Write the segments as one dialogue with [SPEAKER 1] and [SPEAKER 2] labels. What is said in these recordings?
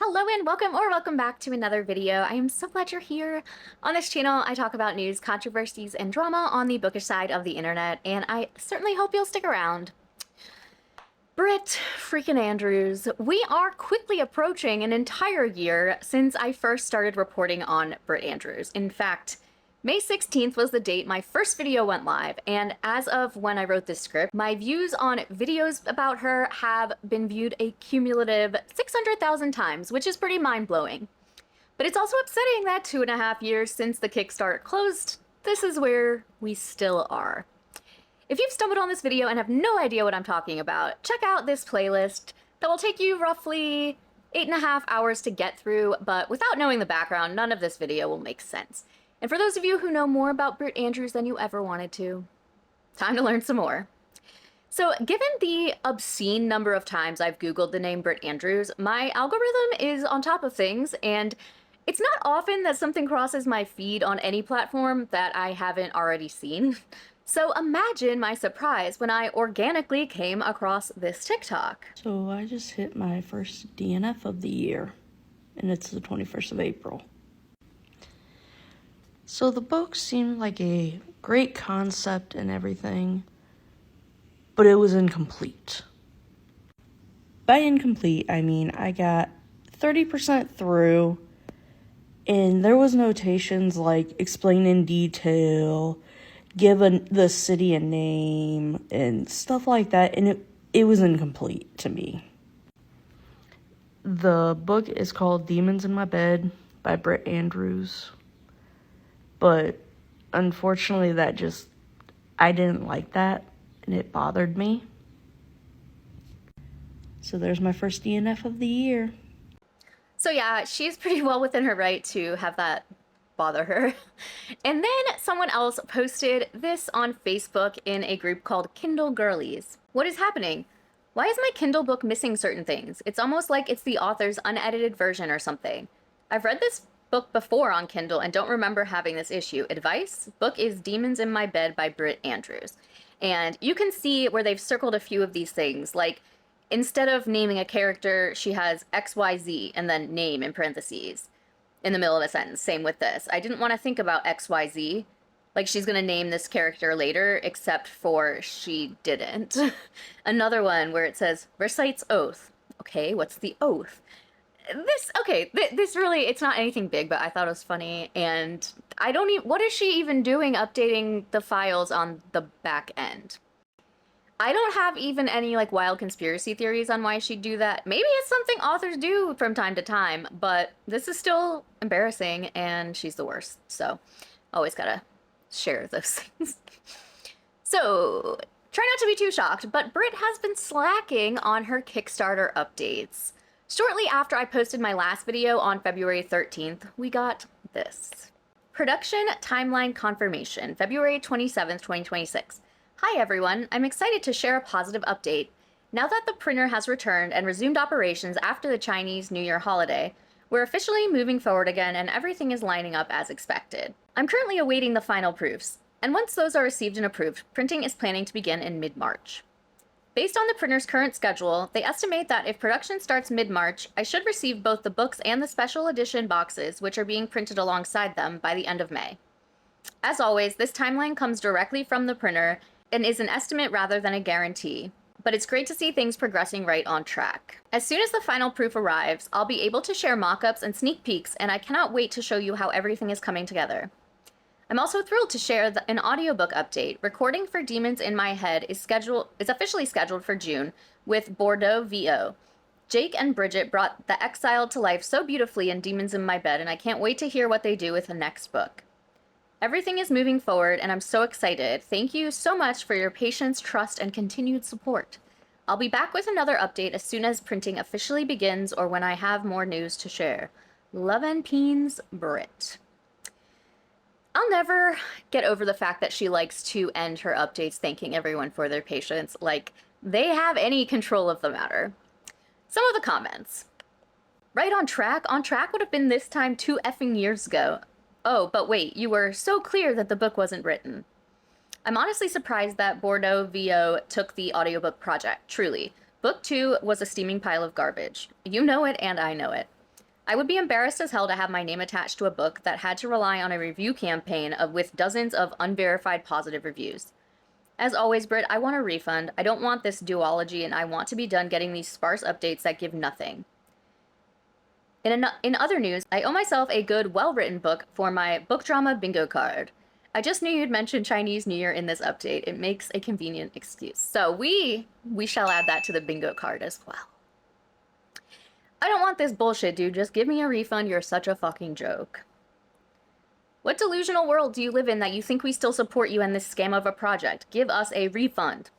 [SPEAKER 1] Hello and welcome back to another video. I am so glad you're here. On this channel, I talk about news, controversies, and drama on the bookish side of the internet, and I certainly hope you'll stick around. Britt freaking Andrews, we are quickly approaching an entire year since I first started reporting on Britt Andrews. In fact, May 16th was the date my first video went live, and as of when I wrote this script, my views on videos about her have been viewed a cumulative 600,000 times, which is pretty mind-blowing. But it's also upsetting that 2.5 years since the Kickstarter closed, this is where we still are. If you've stumbled on this video and have no idea what I'm talking about, check out this playlist that will take you roughly 8.5 hours to get through, but without knowing the background, none of this video will make sense. And for those of you who know more about Britt Andrews than you ever wanted to, time to learn some more. So given the obscene number of times I've Googled the name Britt Andrews, my algorithm is on top of things, and it's not often that something crosses my feed on any platform that I haven't already seen. So imagine my surprise when I organically came across this TikTok.
[SPEAKER 2] So I just hit my first DNF of the year, and it's the 21st of April. So the book seemed like a great concept and everything, but it was incomplete. By incomplete, I mean I got 30% through, and there was notations like explain in detail, give the city a name, and stuff like that, and it was incomplete to me. The book is called Demons in My Bed by Britt Andrews. But unfortunately, I didn't like that, and it bothered me. So there's my first DNF of the year.
[SPEAKER 1] So yeah, she's pretty well within her right to have that bother her. And then someone else posted this on Facebook in a group called Kindle Girlies. What is happening? Why is my Kindle book missing certain things? It's almost like it's the author's unedited version or something. I've read this book before on Kindle and don't remember having this issue. Advice? Book is Demons in My Bed by Britt Andrews. And you can see where they've circled a few of these things, like instead of naming a character, she has XYZ and then name in parentheses in the middle of a sentence. Same with this. I didn't want to think about XYZ, like she's going to name this character later, except for she didn't. Another one where it says recites oath. Okay, what's the oath? This really, it's not anything big, but I thought it was funny, and I don't even, what is she even doing updating the files on the back end? I don't have even any, like, wild conspiracy theories on why she'd do that. Maybe it's something authors do from time to time, but this is still embarrassing, and she's the worst, so always gotta share those things. So, try not to be too shocked, but Britt has been slacking on her Kickstarter updates. Shortly after I posted my last video on February 13th, we got this. Production timeline confirmation, February 27th, 2026. Hi everyone, I'm excited to share a positive update. Now that the printer has returned and resumed operations after the Chinese New Year holiday, we're officially moving forward again and everything is lining up as expected. I'm currently awaiting the final proofs, and once those are received and approved, printing is planning to begin in mid-March. Based on the printer's current schedule, they estimate that if production starts mid-March, I should receive both the books and the special edition boxes, which are being printed alongside them, by the end of May. As always, this timeline comes directly from the printer and is an estimate rather than a guarantee, but it's great to see things progressing right on track. As soon as the final proof arrives, I'll be able to share mock-ups and sneak peeks, and I cannot wait to show you how everything is coming together. I'm also thrilled to share an audiobook update. Recording for Demons in My Head is officially scheduled for June with Bordeaux VO. Jake and Bridget brought the exiled to life so beautifully in Demons in My Bed, and I can't wait to hear what they do with the next book. Everything is moving forward, and I'm so excited. Thank you so much for your patience, trust, and continued support. I'll be back with another update as soon as printing officially begins or when I have more news to share. Love and Peens, Britt. I'll never get over the fact that she likes to end her updates thanking everyone for their patience, like they have any control of the matter. Some of the comments. Right on track? On track would have been this time 2 effing years ago. Oh, but wait, you were so clear that the book wasn't written. I'm honestly surprised that Bordeaux VO took the audiobook project, truly. Book 2 was a steaming pile of garbage. You know it and I know it. I would be embarrassed as hell to have my name attached to a book that had to rely on a review campaign with dozens of unverified positive reviews. As always, Britt, I want a refund. I don't want this duology, and I want to be done getting these sparse updates that give nothing. In other news, I owe myself a good, well-written book for my book drama bingo card. I just knew you'd mention Chinese New Year in this update. It makes a convenient excuse. So we shall add that to the bingo card as well. I don't want this bullshit, dude. Just give me a refund. You're such a fucking joke. What delusional world do you live in that you think we still support you in this scam of a project? Give us a refund.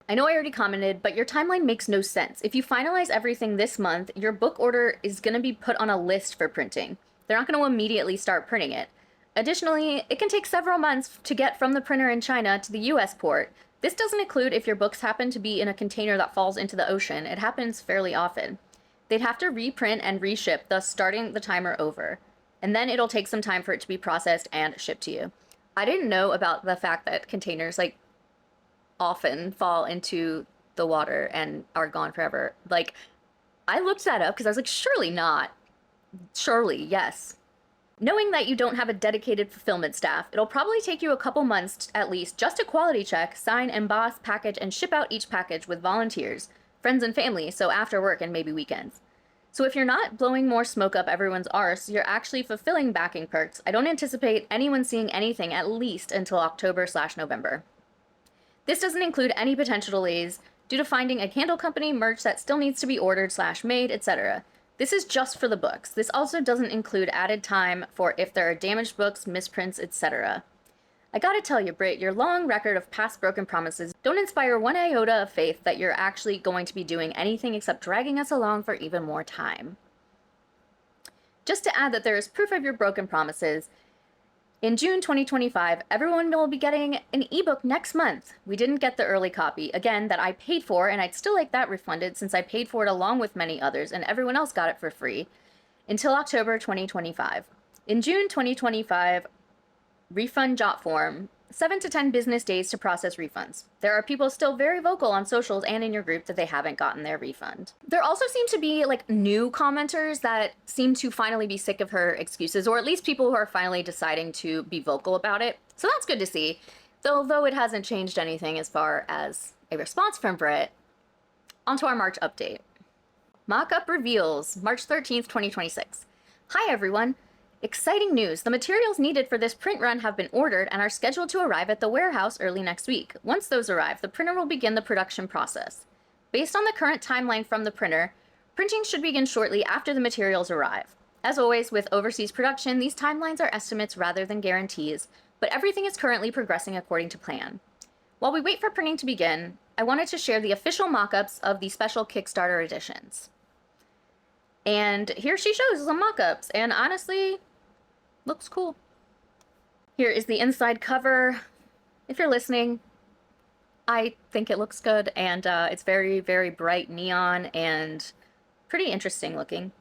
[SPEAKER 1] I know I already commented, but your timeline makes no sense. If you finalize everything this month, your book order is going to be put on a list for printing. They're not going to immediately start printing it. Additionally, it can take several months to get from the printer in China to the US port. This doesn't include if your books happen to be in a container that falls into the ocean. It happens fairly often. They'd have to reprint and reship, thus starting the timer over. And then it'll take some time for it to be processed and shipped to you. I didn't know about the fact that containers, like, often fall into the water and are gone forever. Like, I looked that up because I was like, surely not. Surely, yes. Knowing that you don't have a dedicated fulfillment staff, it'll probably take you a couple months at least just to quality check, sign, emboss, package, and ship out each package with volunteers, friends and family, so after work and maybe weekends. So if you're not blowing more smoke up everyone's arse, you're actually fulfilling backing perks. I don't anticipate anyone seeing anything at least until October/November. This doesn't include any potential delays due to finding a candle company, merch that still needs to be ordered/made, etc. This is just for the books. This also doesn't include added time for if there are damaged books, misprints, etc. I gotta tell you, Britt, your long record of past broken promises don't inspire one iota of faith that you're actually going to be doing anything except dragging us along for even more time. Just to add that there is proof of your broken promises, in June 2025, everyone will be getting an ebook next month. We didn't get the early copy, again, that I paid for, and I'd still like that refunded since I paid for it along with many others, and everyone else got it for free, until October 2025. In June 2025, refund jot form, 7 to 10 business days to process refunds. There are people still very vocal on socials and in your group that they haven't gotten their refund. There also seem to be like new commenters that seem to finally be sick of her excuses, or at least people who are finally deciding to be vocal about it. So that's good to see, though it hasn't changed anything as far as a response from Britt. Onto our March update. Mockup reveals March 13th, 2026. Hi everyone. Exciting news! The materials needed for this print run have been ordered and are scheduled to arrive at the warehouse early next week. Once those arrive, the printer will begin the production process. Based on the current timeline from the printer, printing should begin shortly after the materials arrive. As always, with overseas production, these timelines are estimates rather than guarantees, but everything is currently progressing according to plan. While we wait for printing to begin, I wanted to share the official mock-ups of the special Kickstarter editions. And here she shows some mock-ups, and honestly, looks cool. Here is the inside cover. If you're listening, I think it looks good, and it's very, very bright neon and pretty interesting looking.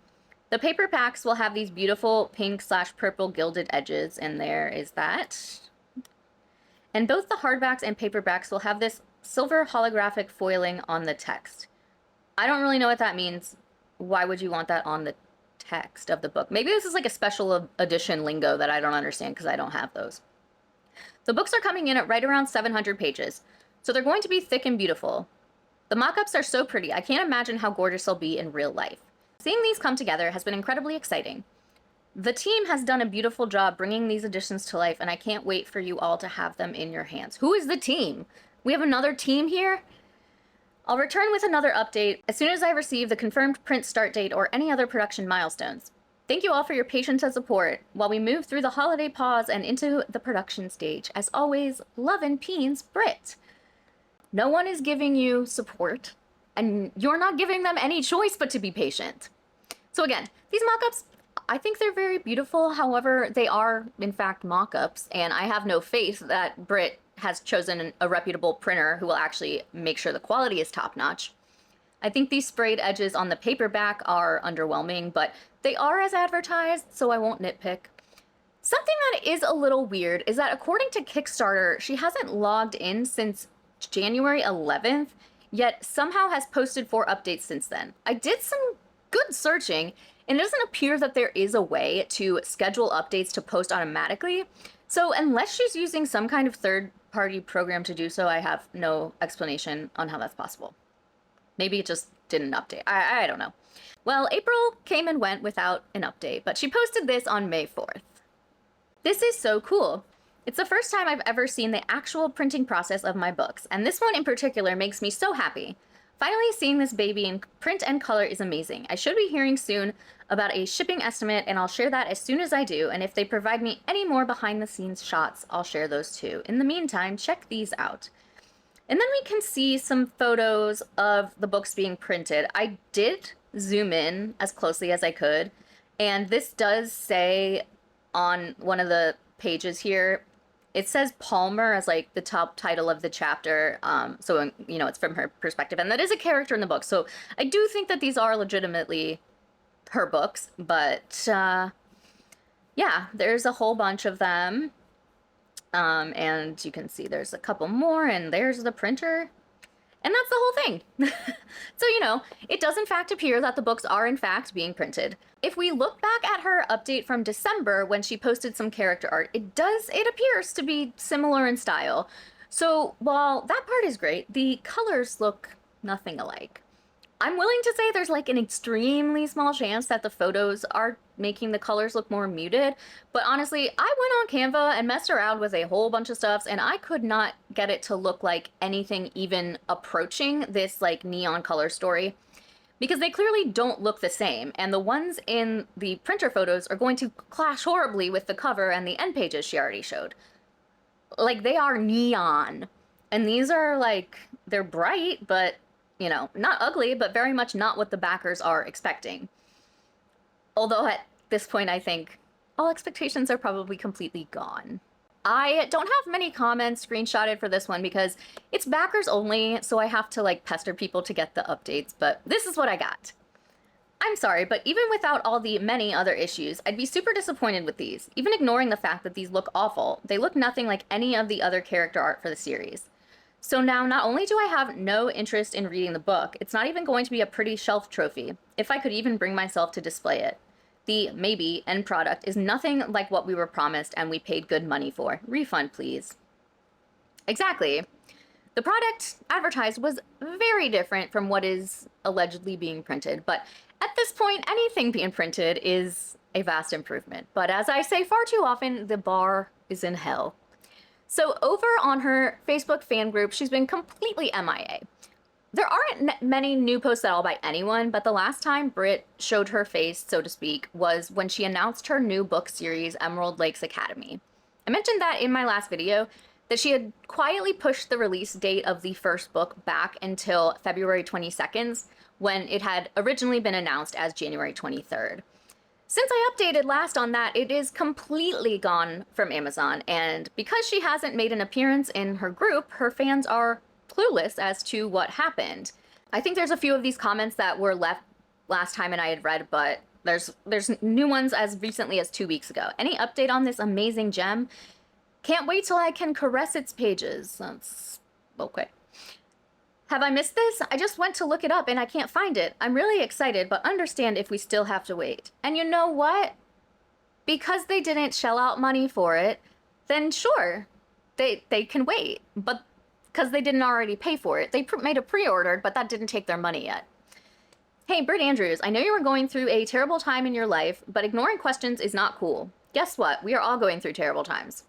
[SPEAKER 1] The paperbacks will have these beautiful pink/purple gilded edges, and there is that. And both the hardbacks and paperbacks will have this silver holographic foiling on the text. I don't really know what that means. Why would you want that on the text of the book? Maybe this is like a special edition lingo that I don't understand because I don't have those. The books are coming in at right around 700 pages, so they're going to be thick and beautiful. The mock-ups are so pretty, I can't imagine how gorgeous they'll be in real life. Seeing these come together has been incredibly exciting. The team has done a beautiful job bringing these editions to life, and I can't wait for you all to have them in your hands. Who is the team? We have another team here? I'll return with another update as soon as I receive the confirmed print start date or any other production milestones. Thank you all for your patience and support while we move through the holiday pause and into the production stage. As always, love and peens, Britt. No one is giving you support, and you're not giving them any choice but to be patient. So again, these mock-ups, I think they're very beautiful. However, they are, in fact, mock-ups, and I have no faith that Britt has chosen a reputable printer who will actually make sure the quality is top-notch. I think these sprayed edges on the paperback are underwhelming, but they are as advertised, so I won't nitpick. Something that is a little weird is that according to Kickstarter, she hasn't logged in since January 11th, yet somehow has posted 4 updates since then. I did some good searching, and it doesn't appear that there is a way to schedule updates to post automatically. So unless she's using some kind of third-party program to do so, I have no explanation on how that's possible. Maybe it just didn't update. I don't know. Well, April came and went without an update, but she posted this on May 4th. This is so cool. It's the first time I've ever seen the actual printing process of my books, and this one in particular makes me so happy. Finally seeing this baby in print and color is amazing. I should be hearing soon about a shipping estimate, and I'll share that as soon as I do, and if they provide me any more behind the scenes shots, I'll share those too. In the meantime, check these out. And then we can see some photos of the books being printed. I did zoom in as closely as I could, and this does say on one of the pages here, it says Palmer as like the top title of the chapter. So, you know, it's from her perspective, and that is a character in the book. So I do think that these are legitimately her books, but yeah, there's a whole bunch of them. And you can see there's a couple more, and there's the printer. And that's the whole thing. So, you know, it does in fact appear that the books are in fact being printed. If we look back at her update from December when she posted some character art, it appears to be similar in style. So while that part is great, the colors look nothing alike. I'm willing to say there's like an extremely small chance that the photos are making the colors look more muted, but honestly, I went on Canva and messed around with a whole bunch of stuff, and I could not get it to look like anything even approaching this like neon color story, because they clearly don't look the same, and the ones in the printer photos are going to clash horribly with the cover and the end pages she already showed. Like, they are neon, and these are like, they're bright, but you know, not ugly, but very much not what the backers are expecting. Although at this point, I think all expectations are probably completely gone. I don't have many comments screenshotted for this one because it's backers only, so I have to like pester people to get the updates, but this is what I got. I'm sorry, but even without all the many other issues, I'd be super disappointed with these. Even ignoring the fact that these look awful, they look nothing like any of the other character art for the series. So now, not only do I have no interest in reading the book, it's not even going to be a pretty shelf trophy, if I could even bring myself to display it. The maybe end product is nothing like what we were promised and we paid good money for. Refund, please. Exactly. The product advertised was very different from what is allegedly being printed, but at this point, anything being printed is a vast improvement. But as I say far too often, the bar is in hell. So over on her Facebook fan group, she's been completely MIA. There aren't many new posts at all by anyone, but the last time Britt showed her face, so to speak, was when she announced her new book series, Emerald Lakes Academy. I mentioned that in my last video, that she had quietly pushed the release date of the first book back until February 22nd, when it had originally been announced as January 23rd. Since I updated last on that, it is completely gone from Amazon, and because she hasn't made an appearance in her group, her fans are clueless as to what happened. I think there's a few of these comments that were left last time and I had read, but there's new ones as recently as 2 weeks ago. Any update on this amazing gem? Can't wait till I can caress its pages. That's okay. Have I missed this? I just went to look it up and I can't find it. I'm really excited, but understand if we still have to wait. And you know what? Because they didn't shell out money for it, then sure, they can wait. But because they didn't already pay for it, they made a pre-order, but that didn't take their money yet. Hey, Britt Andrews, I know you were going through a terrible time in your life, but ignoring questions is not cool. Guess what? We are all going through terrible times.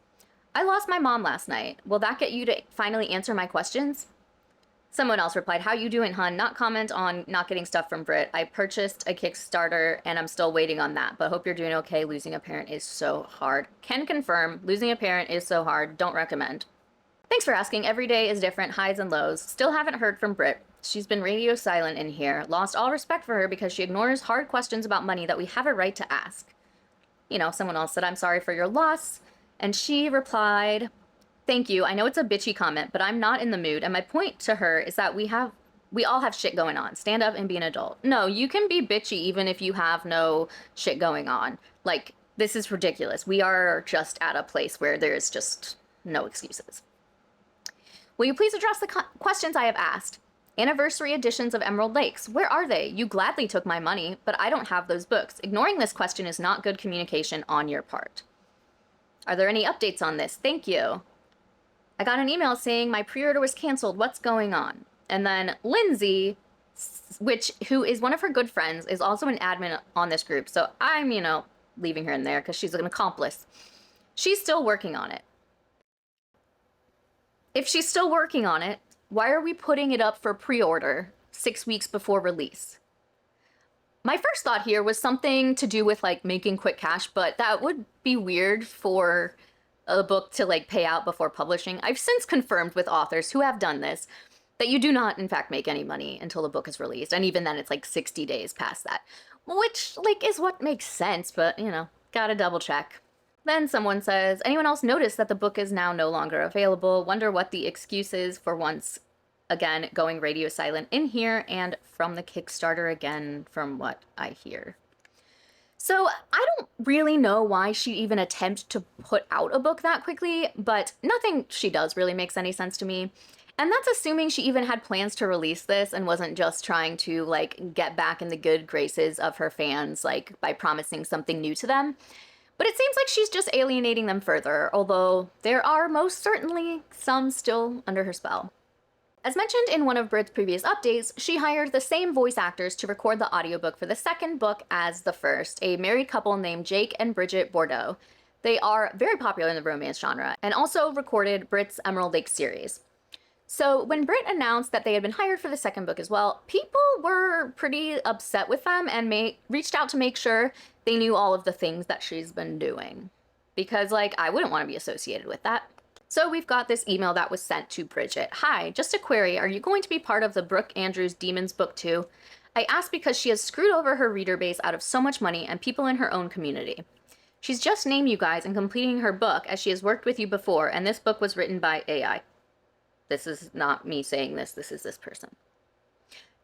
[SPEAKER 1] I lost my mom last night. Will that get you to finally answer my questions? Someone else replied, how you doing, hun? Not comment on not getting stuff from Britt. I purchased a Kickstarter and I'm still waiting on that, but hope you're doing okay. Losing a parent is so hard. Can confirm, losing a parent is so hard. Don't recommend. Thanks for asking. Every day is different, highs and lows. Still haven't heard from Britt. She's been radio silent in here. Lost all respect for her because she ignores hard questions about money that we have a right to ask. You know, someone else said, I'm sorry for your loss. And she replied, thank you. I know it's a bitchy comment, but I'm not in the mood. And my point to her is that we all have shit going on. Stand up and be an adult. No, you can be bitchy even if you have no shit going on. Like, this is ridiculous. We are just at a place where there's just no excuses. Will you please address the questions I have asked? Anniversary editions of Emerald Lakes. Where are they? You gladly took my money, but I don't have those books. Ignoring this question is not good communication on your part. Are there any updates on this? Thank you. I got an email saying my pre-order was canceled. What's going on? And then Lindsay, who is one of her good friends, is also an admin on this group. So I'm, leaving her in there because she's an accomplice. She's still working on it. If she's still working on it, why are we putting it up for pre-order 6 weeks before release? My first thought here was something to do with like making quick cash, but that would be weird for a book to like pay out before publishing. I've since confirmed with authors who have done this that you do not in fact make any money until the book is released, and even then it's like 60 days past that, which like is what makes sense, but gotta double check. Then someone says, anyone else notice that the book is now no longer available? Wonder what the excuse is for once again going radio silent in here and from the Kickstarter again, from what I hear. So I don't really know why she'd even attempt to put out a book that quickly, but nothing she does really makes any sense to me. And that's assuming she even had plans to release this and wasn't just trying to like get back in the good graces of her fans, like by promising something new to them. But it seems like she's just alienating them further, although there are most certainly some still under her spell. As mentioned in one of Britt's previous updates, she hired the same voice actors to record the audiobook for the second book as the first, a married couple named Jake and Bridget Bordeaux. They are very popular in the romance genre, and also recorded Britt's Emerald Lake series. So when Britt announced that they had been hired for the second book as well, people were pretty upset with them and reached out to make sure they knew all of the things that she's been doing. Because, I wouldn't want to be associated with that. So we've got this email that was sent to Bridget. Hi, just a query. Are you going to be part of the Brooke Andrews Demons book too? I asked because she has screwed over her reader base out of so much money and people in her own community. She's just named you guys in completing her book as she has worked with you before, and this book was written by AI. This is not me saying this is this person.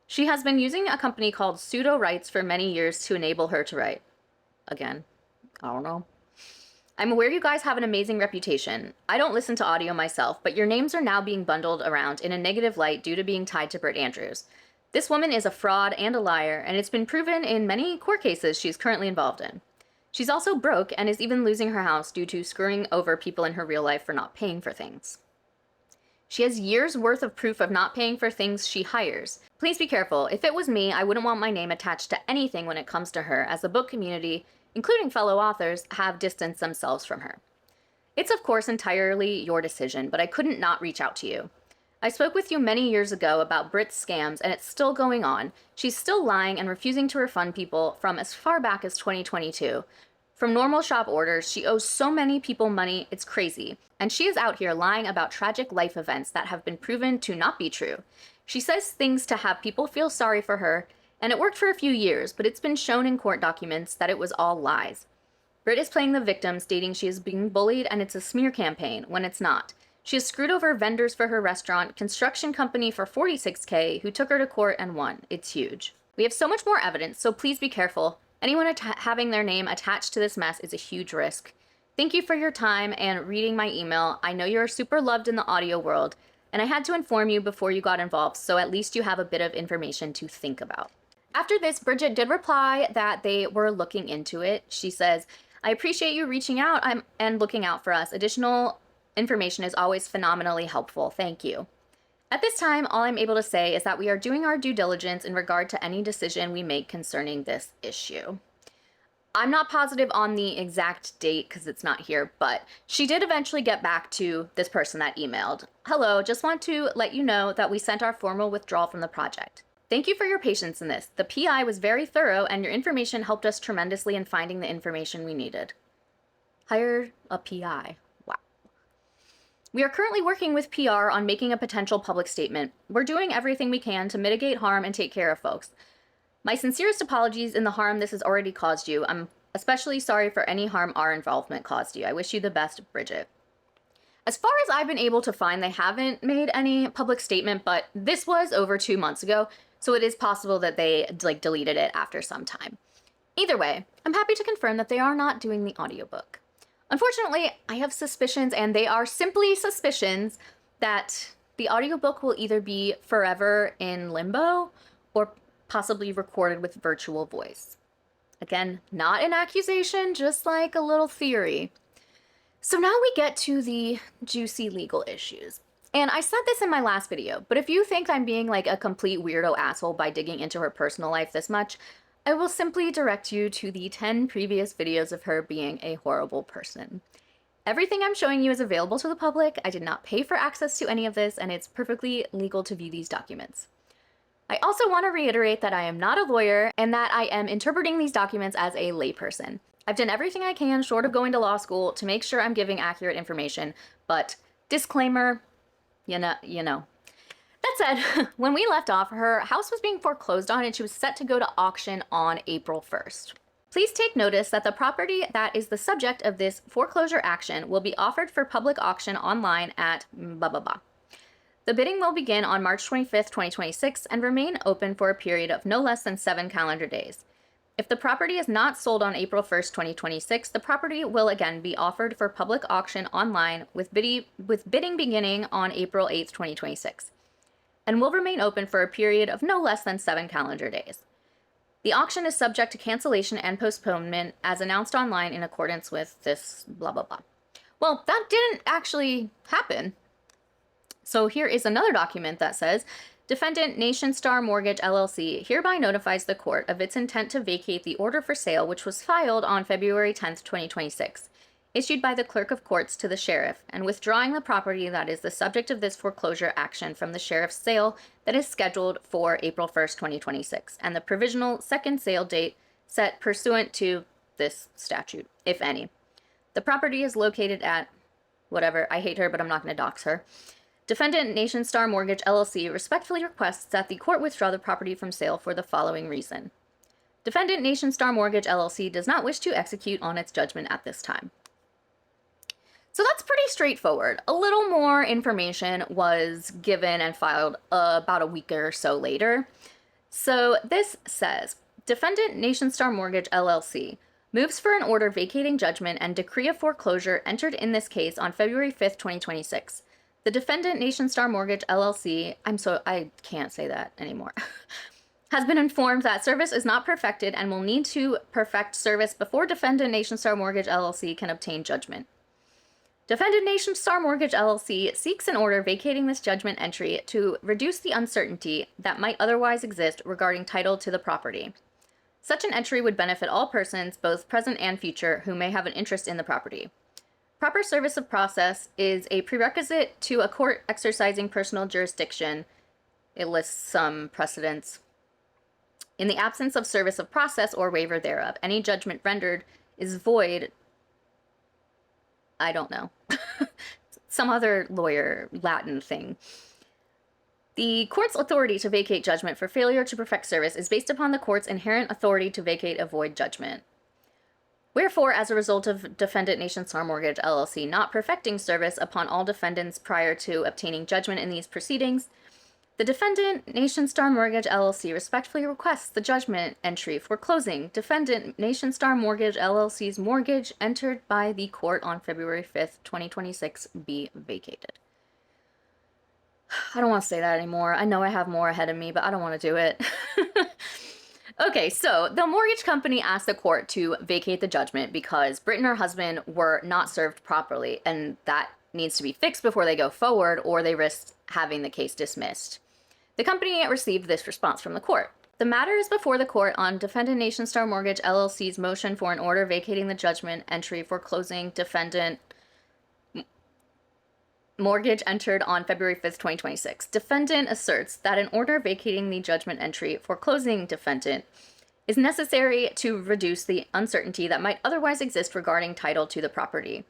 [SPEAKER 1] She has been using a company called Pseudo Writes for many years to enable her to write. Again, I don't know. I'm aware you guys have an amazing reputation. I don't listen to audio myself, but your names are now being bundled around in a negative light due to being tied to Britt Andrews. This woman is a fraud and a liar, and it's been proven in many court cases she's currently involved in. She's also broke and is even losing her house due to screwing over people in her real life for not paying for things. She has years worth of proof of not paying for things she hires. Please be careful. If it was me, I wouldn't want my name attached to anything when it comes to her, as the book community, including fellow authors, have distanced themselves from her. It's of course entirely your decision, but I couldn't not reach out to you. I spoke with you many years ago about Britt's scams, and it's still going on. She's still lying and refusing to refund people from as far back as 2022. From normal shop orders, she owes so many people money, it's crazy. And she is out here lying about tragic life events that have been proven to not be true. She says things to have people feel sorry for her, and it worked for a few years, but it's been shown in court documents that it was all lies. Britt is playing the victim, stating she is being bullied and it's a smear campaign, when it's not. She has screwed over vendors for her restaurant, construction company for $46K, who took her to court and won. It's huge. We have so much more evidence, so please be careful. Anyone having their name attached to this mess is a huge risk. Thank you for your time and reading my email. I know you're super loved in the audio world, and I had to inform you before you got involved, so at least you have a bit of information to think about. After this, Bridget did reply that they were looking into it. She says, I appreciate you reaching out and looking out for us. Additional information is always phenomenally helpful. Thank you. At this time, all I'm able to say is that we are doing our due diligence in regard to any decision we make concerning this issue. I'm not positive on the exact date because it's not here, but she did eventually get back to this person that emailed. Hello, just want to let you know that we sent our formal withdrawal from the project. Thank you for your patience in this. The PI was very thorough and your information helped us tremendously in finding the information we needed. Hire a PI. Wow. We are currently working with PR on making a potential public statement. We're doing everything we can to mitigate harm and take care of folks. My sincerest apologies in the harm this has already caused you. I'm especially sorry for any harm our involvement caused you. I wish you the best, Bridget. As far as I've been able to find, they haven't made any public statement, but this was over 2 months ago, so it is possible that they deleted it after some time. Either way, I'm happy to confirm that they are not doing the audiobook. Unfortunately, I have suspicions, and they are simply suspicions, that the audiobook will either be forever in limbo or possibly recorded with virtual voice. Again, not an accusation, just like a little theory. So now we get to the juicy legal issues. And I said this in my last video, but if you think I'm being like a complete weirdo asshole by digging into her personal life this much, I will simply direct you to the 10 previous videos of her being a horrible person. Everything I'm showing you is available to the public. I did not pay for access to any of this, and it's perfectly legal to view these documents. I also want to reiterate that I am not a lawyer and that I am interpreting these documents as a layperson. I've done everything I can, short of going to law school, to make sure I'm giving accurate information, but disclaimer, you know. That said, when we left off, her house was being foreclosed on and she was set to go to auction on April 1st. Please take notice that the property that is the subject of this foreclosure action will be offered for public auction online at blah blah blah. The bidding will begin on March 25th, 2026 and remain open for a period of no less than 7 calendar days. If the property is not sold on April 1st, 2026, the property will again be offered for public auction online with bidding beginning on April 8th, 2026, and will remain open for a period of no less than 7 calendar days. The auction is subject to cancellation and postponement as announced online in accordance with this blah blah blah. Well, that didn't actually happen. So here is another document that says, Defendant Nation Star Mortgage LLC hereby notifies the court of its intent to vacate the order for sale which was filed on February 10th, 2026, issued by the clerk of courts to the sheriff, and withdrawing the property that is the subject of this foreclosure action from the sheriff's sale that is scheduled for April 1st, 2026, and the provisional second sale date set pursuant to this statute, if any. The property is located at whatever, I hate her, but I'm not going to dox her. Defendant Nation Star Mortgage LLC respectfully requests that the court withdraw the property from sale for the following reason. Defendant Nation Star Mortgage LLC does not wish to execute on its judgment at this time. So that's pretty straightforward. A little more information was given and filed about a week or so later. So this says, Defendant Nation Star Mortgage LLC moves for an order vacating judgment and decree of foreclosure entered in this case on February 5th, 2026. The defendant, Nation Star Mortgage LLC, I can't say that anymore, has been informed that service is not perfected and will need to perfect service before defendant, Nation Star Mortgage LLC can obtain judgment. Defendant, Nation Star Mortgage LLC seeks an order vacating this judgment entry to reduce the uncertainty that might otherwise exist regarding title to the property. Such an entry would benefit all persons, both present and future, who may have an interest in the property. Proper service of process is a prerequisite to a court exercising personal jurisdiction. It lists some precedents. In the absence of service of process or waiver thereof, any judgment rendered is void. I don't know. Some other lawyer Latin thing. The court's authority to vacate judgment for failure to perfect service is based upon the court's inherent authority to vacate a void judgment. Wherefore, as a result of Defendant Nation Star Mortgage LLC not perfecting service upon all defendants prior to obtaining judgment in these proceedings, the Defendant Nation Star Mortgage LLC respectfully requests the judgment entry foreclosing Defendant Nation Star Mortgage LLC's mortgage entered by the court on February 5th, 2026 be vacated. I don't want to say that anymore. I know I have more ahead of me, but I don't want to do it. Okay, so the mortgage company asked the court to vacate the judgment because Britt and her husband were not served properly, and that needs to be fixed before they go forward, or they risk having the case dismissed. The company received this response from the court. The matter is before the court on Defendant Nation Star Mortgage LLC's motion for an order vacating the judgment entry foreclosing defendant mortgage entered on February 5th, 2026. Defendant asserts that an order vacating the judgment entry foreclosing defendant is necessary to reduce the uncertainty that might otherwise exist regarding title to the property,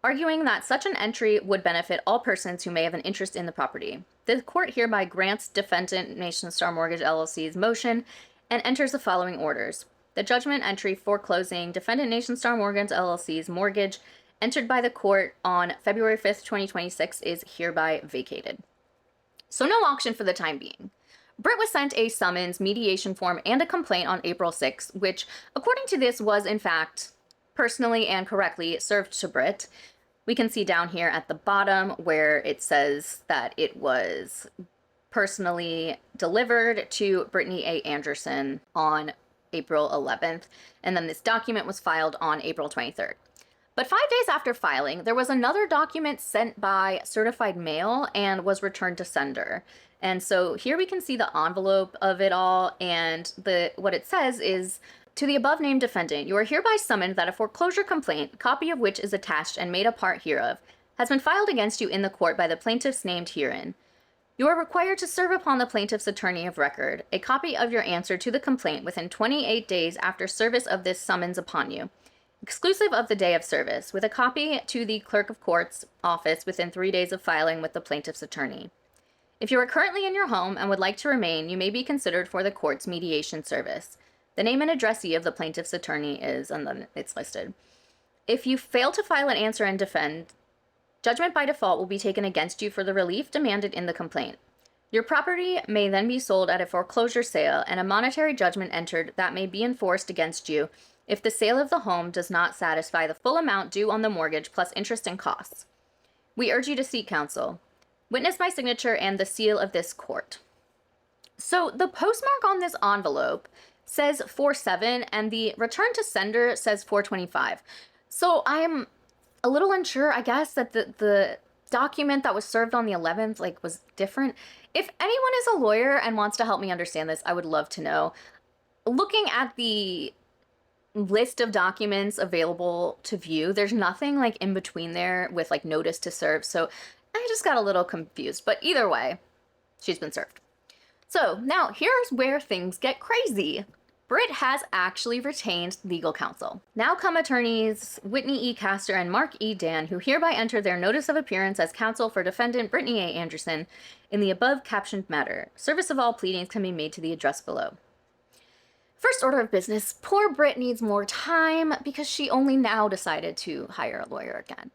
[SPEAKER 1] arguing that such an entry would benefit all persons who may have an interest in the property. The court hereby grants Defendant Nation Star Mortgage LLC's motion and enters the following orders. The judgment entry foreclosing Defendant Nation Star Mortgage LLC's mortgage entered by the court on February 5th, 2026 is hereby vacated. So no auction for the time being. Britt was sent a summons, mediation form, and a complaint on April 6th, which, according to this, was in fact personally and correctly served to Britt. We can see down here at the bottom where it says that it was personally delivered to Brittany A. Anderson on April 11th, and then this document was filed on April 23rd. But 5 days after filing, there was another document sent by certified mail and was returned to sender. And so here we can see the envelope of it all, and what it says is, to the above named defendant, you are hereby summoned that a foreclosure complaint, copy of which is attached and made a part hereof, has been filed against you in the court by the plaintiffs named herein. You are required to serve upon the plaintiff's attorney of record a copy of your answer to the complaint within 28 days after service of this summons upon you, exclusive of the day of service, with a copy to the clerk of court's office within 3 days of filing with the plaintiff's attorney. If you are currently in your home and would like to remain, you may be considered for the court's mediation service. The name and addressee of the plaintiff's attorney is, and then it's listed. If you fail to file an answer and defend, judgment by default will be taken against you for the relief demanded in the complaint. Your property may then be sold at a foreclosure sale and a monetary judgment entered that may be enforced against you if the sale of the home does not satisfy the full amount due on the mortgage plus interest and costs. We urge you to seek counsel. Witness my signature and the seal of this court. So the postmark on this envelope says 4/7 and the return to sender says 4/25. So I'm a little unsure, I guess, that the document that was served on the 11th was different. If anyone is a lawyer and wants to help me understand this, I would love to know. Looking at the list of documents available to view, there's nothing in between there with notice to serve, so I just got a little confused. But either way, she's been served. So now here's where things get crazy. Britt has actually retained legal counsel. Now come attorneys Whitney E. Castor and Mark E. Dan, who hereby enter their notice of appearance as counsel for defendant Brittany A. Anderson in the above captioned matter. Service of all pleadings can be made to the address below. First order of business, poor Britt needs more time because she only now decided to hire a lawyer again.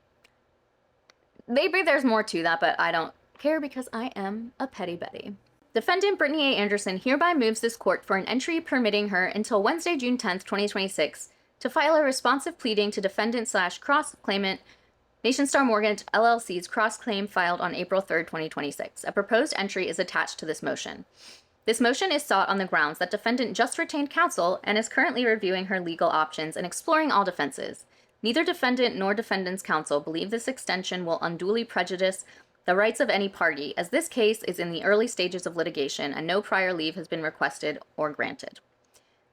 [SPEAKER 1] Maybe there's more to that, but I don't care because I am a petty Betty. Defendant Brittany A. Anderson hereby moves this court for an entry permitting her until Wednesday, June 10th, 2026, to file a responsive pleading to defendant/cross-claimant NationStar Mortgage LLC's cross-claim filed on April 3rd, 2026. A proposed entry is attached to this motion. This motion is sought on the grounds that defendant just retained counsel and is currently reviewing her legal options and exploring all defenses. Neither defendant nor defendant's counsel believe this extension will unduly prejudice the rights of any party, as this case is in the early stages of litigation and no prior leave has been requested or granted.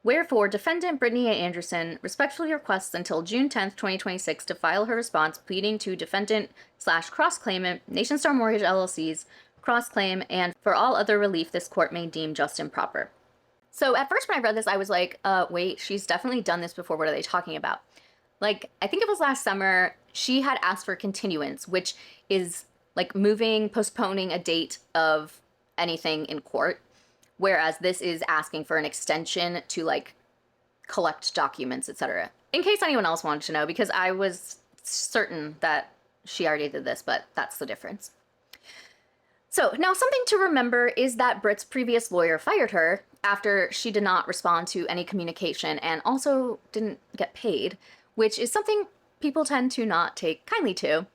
[SPEAKER 1] Wherefore, defendant Brittany A. Anderson respectfully requests until June 10th, 2026 to file her response pleading to defendant/cross-claimant NationStar Mortgage LLC's cross-claim and for all other relief this court may deem just and proper. So at first when I read this, I was like, wait, she's definitely done this before. What are they talking about? I think it was last summer, she had asked for continuance, which is postponing a date of anything in court, whereas this is asking for an extension to collect documents, etc. In case anyone else wanted to know, because I was certain that she already did this, but that's the difference. So now something to remember is that Britt's previous lawyer fired her after she did not respond to any communication and also didn't get paid, which is something people tend to not take kindly to.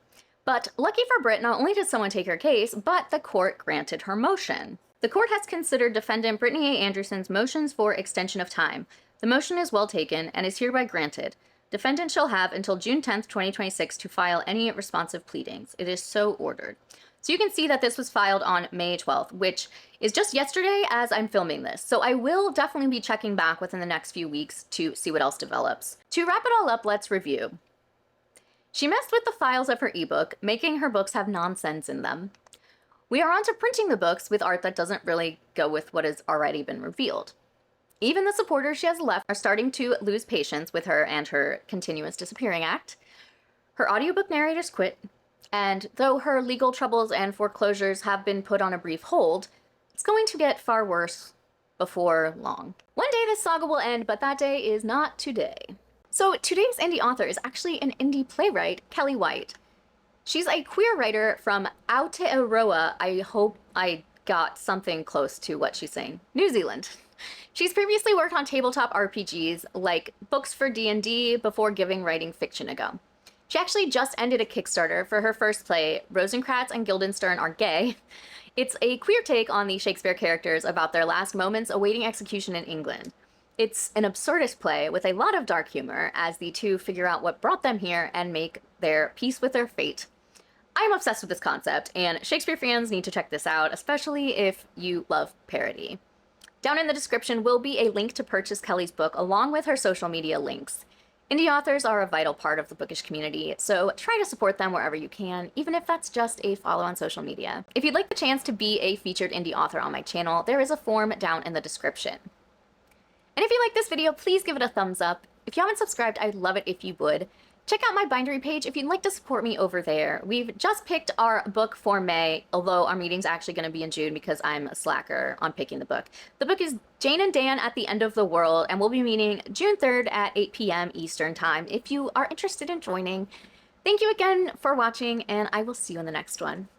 [SPEAKER 1] But lucky for Britt, not only did someone take her case, but the court granted her motion. The court has considered defendant Brittany A. Anderson's motions for extension of time. The motion is well taken and is hereby granted. Defendant shall have until June 10th, 2026 to file any responsive pleadings. It is so ordered. So you can see that this was filed on May 12th, which is just yesterday as I'm filming this. So I will definitely be checking back within the next few weeks to see what else develops. To wrap it all up, let's review. She messed with the files of her ebook, making her books have nonsense in them. We are on to printing the books with art that doesn't really go with what has already been revealed. Even the supporters she has left are starting to lose patience with her and her continuous disappearing act. Her audiobook narrators quit, and though her legal troubles and foreclosures have been put on a brief hold, it's going to get far worse before long. One day this saga will end, but that day is not today. So today's indie author is actually an indie playwright, Kelly White. She's a queer writer from Aotearoa. I hope I got something close to what she's saying. New Zealand. She's previously worked on tabletop RPGs like books for D&D before giving writing fiction a go. She actually just ended a Kickstarter for her first play, Rosencrantz and Guildenstern Are Gay. It's a queer take on the Shakespeare characters about their last moments awaiting execution in England. It's an absurdist play with a lot of dark humor as the two figure out what brought them here and make their peace with their fate. I'm obsessed with this concept, and Shakespeare fans need to check this out, especially if you love parody. Down in the description will be a link to purchase Kelly's book along with her social media links. Indie authors are a vital part of the bookish community, so try to support them wherever you can, even if that's just a follow on social media. If you'd like the chance to be a featured indie author on my channel, there is a form down in the description. And if you like this video, please give it a thumbs up. If you haven't subscribed, I'd love it if you would. Check out my Bindery page if you'd like to support me over there. We've just picked our book for May, although our meeting's actually going to be in June because I'm a slacker on picking the book. The book is Jane and Dan at the End of the World, and we'll be meeting June 3rd at 8 p.m. Eastern Time if you are interested in joining. Thank you again for watching, and I will see you in the next one.